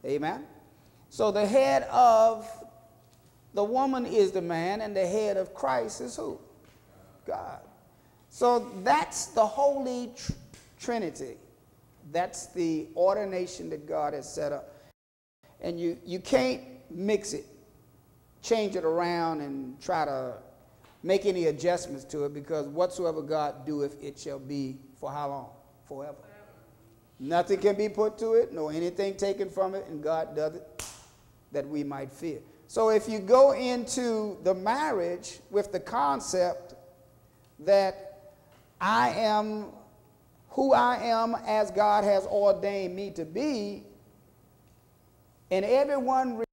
Amen. So the head of the woman is the man, and the head of Christ is who? God. So that's the Holy Trinity. That's the ordination that God has set up. And you can't mix it, change it around, and try to make any adjustments to it, because whatsoever God doeth, it shall be for how long? Forever. Nothing can be put to it, nor anything taken from it, and God does it that we might fear. So if you go into the marriage with the concept that I am who I am as God has ordained me to be, and everyone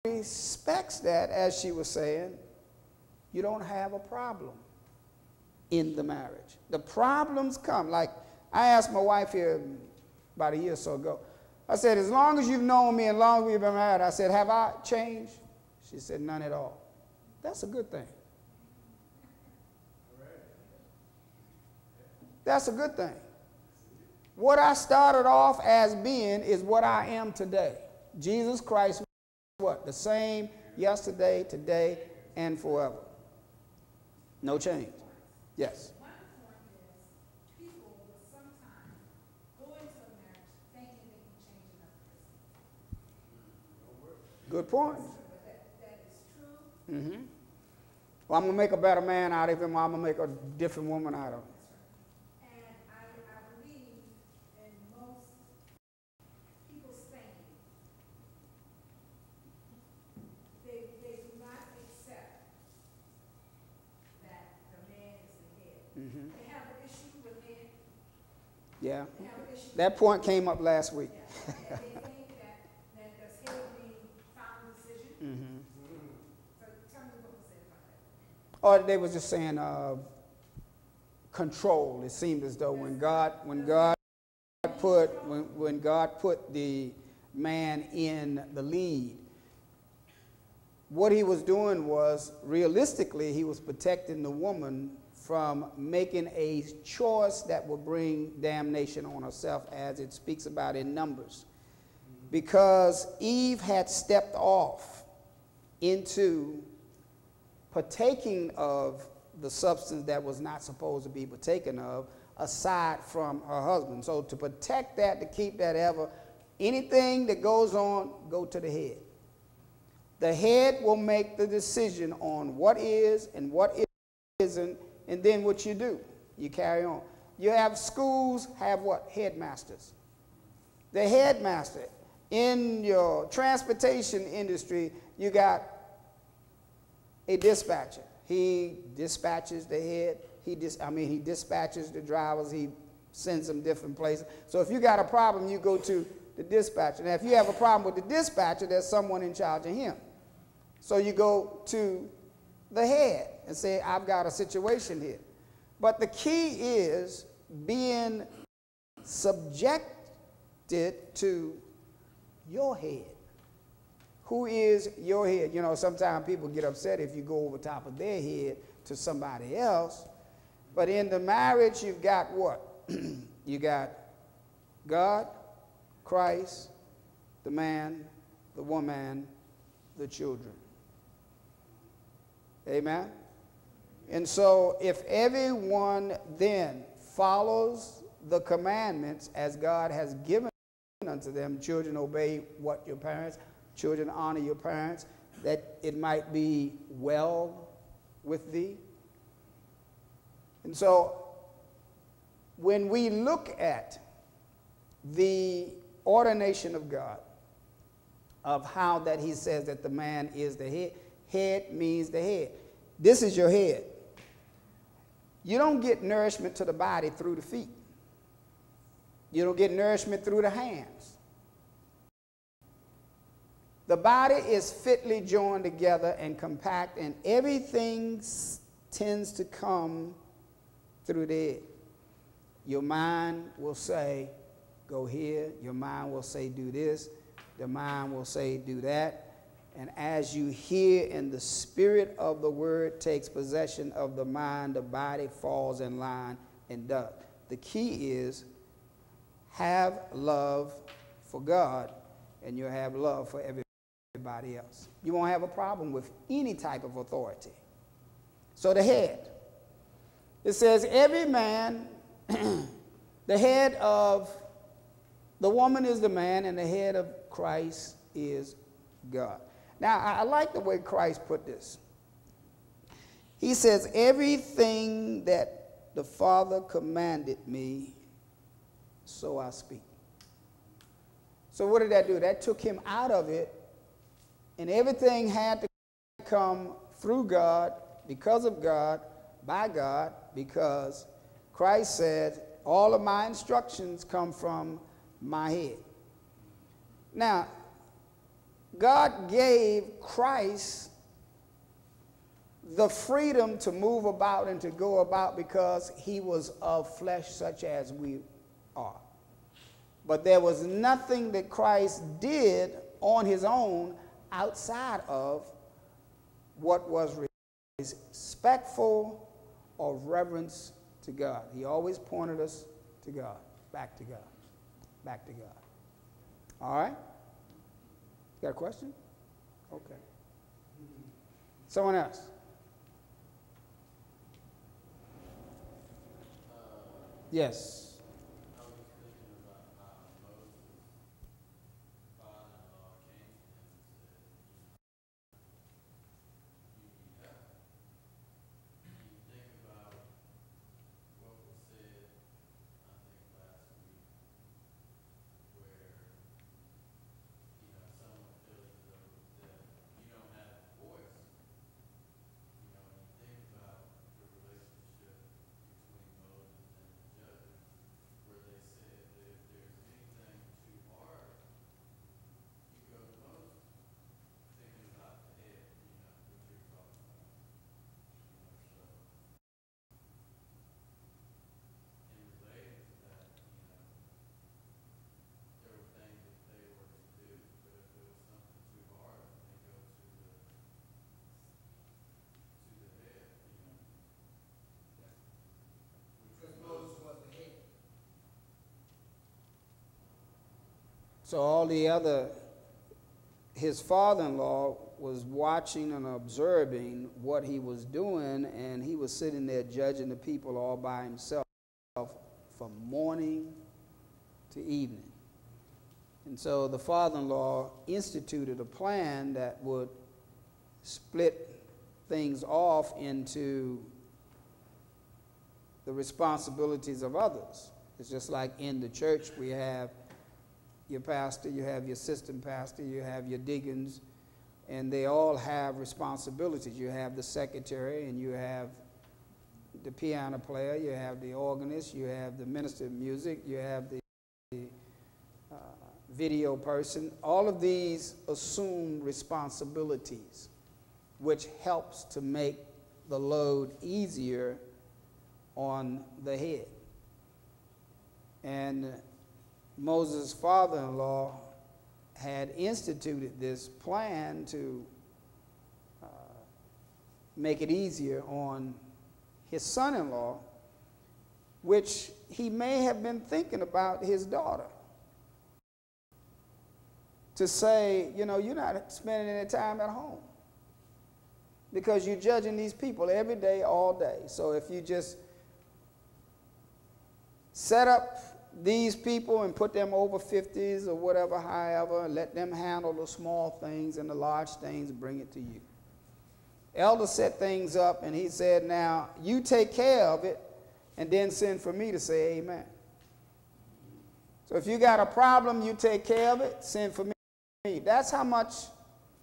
respects that, as she was saying, you don't have a problem in the marriage. The problems come. Like I asked my wife here about a year or so ago, I said, as long as you've known me and long as we've been married, I said, have I changed? She said, none at all. That's a good thing. That's a good thing. What I started off as being is what I am today. Jesus Christ, what? The same yesterday, today, and forever. No change. Yes. My point is, people will sometimes go into a marriage thinking they can change another person. Good point. That is true. Well, I'm going to make a better man out of him, or I'm going to make a different woman out of him. And I believe in most people's thinking, they do not accept that the man is the head. They have an issue with men. Yeah. They have an issue. That point came up last week. Yeah. They think that does head mean final decision. So tell me what was said about that. Or they was just saying control. It seemed as though when God put the man in the lead, what he was doing was, realistically, he was protecting the woman from making a choice that would bring damnation on herself, as it speaks about in Numbers. Because Eve had stepped off into partaking of the substance that was not supposed to be partaken of, aside from her husband. So to protect that, to keep that ever, anything that goes on, go to the head. The head will make the decision on what is and what isn't, and then what you do, you carry on. You have schools have what? Headmasters. The headmaster. In your transportation industry, you got a dispatcher. He dispatches the head. He dispatches the drivers. He sends them different places. So if you got a problem, you go to the dispatcher. Now, if you have a problem with the dispatcher, there's someone in charge of him. So you go to the head and say, I've got a situation here. But the key is being subjected to your head. Who is your head? You know, sometimes people get upset if you go over top of their head to somebody else. But in the marriage, you've got what? You got God, Christ, the man, the woman, the children. Amen? And so if everyone then follows the commandments as God has given unto them, children, obey what your parents, children, honor your parents, that it might be well with thee. And so when we look at the ordination of God, of how that he says that the man is the head, head means the head. This is your head. You don't get nourishment to the body through the feet. You don't get nourishment through the hands. The body is fitly joined together and compact, and everything tends to come through the head. Your mind will say, go here. Your mind will say, do this. The mind will say, do that. And as you hear and the spirit of the word takes possession of the mind, the body falls in line and does. The key is have love for God and you'll have love for everybody else. You won't have a problem with any type of authority. So the head. It says every man, the head of the woman is the man, and the head of Christ is God. Now, I like the way Christ put this. He says, everything that the Father commanded me, so I speak. So what did that do? That took him out of it, and everything had to come through God, because of God, by God, because Christ said, all of my instructions come from my head. Now, God gave Christ the freedom to move about and to go about because he was of flesh such as we are. But there was nothing that Christ did on his own outside of what was respectful or reverence to God. He always pointed us to God, back to God, back to God. All right? You got a question? Okay. Someone else? Yes. So all the other, his father-in-law was watching and observing what he was doing, and he was sitting there judging the people all by himself from morning to evening. And so the father-in-law instituted a plan that would split things off into the responsibilities of others. It's just like in the church we have your pastor, you have your assistant pastor, you have your deacons, and they all have responsibilities. You have the secretary, and you have the piano player, you have the organist, you have the minister of music, you have the video person. All of these assume responsibilities, which helps to make the load easier on the head. And Moses' father-in-law had instituted this plan to make it easier on his son-in-law, which he may have been thinking about his daughter. To say, you know, you're not spending any time at home because you're judging these people every day, all day. So if you just set up these people and put them over 50s or whatever, however, let them handle the small things, and the large things bring it to you. Elder set things up, and he said, now you take care of it and then send for me to say amen. So if you got a problem, you take care of it, send for me. That's how much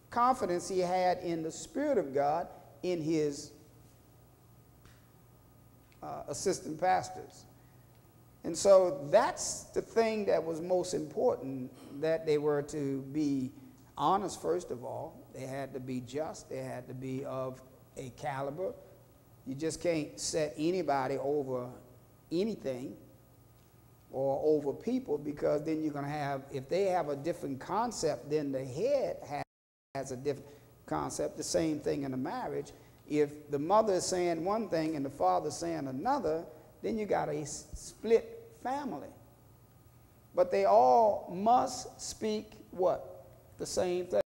confidence he had in the Spirit of God in his assistant pastors. And so that's the thing that was most important, that they were to be honest, first of all. They had to be just. They had to be of a caliber. You just can't set anybody over anything or over people, because then you're going to have, if they have a different concept, then the head has a different concept. The same thing in a marriage. If the mother is saying one thing and the father is saying another, then you got a split family. But they all must speak what? the same thing.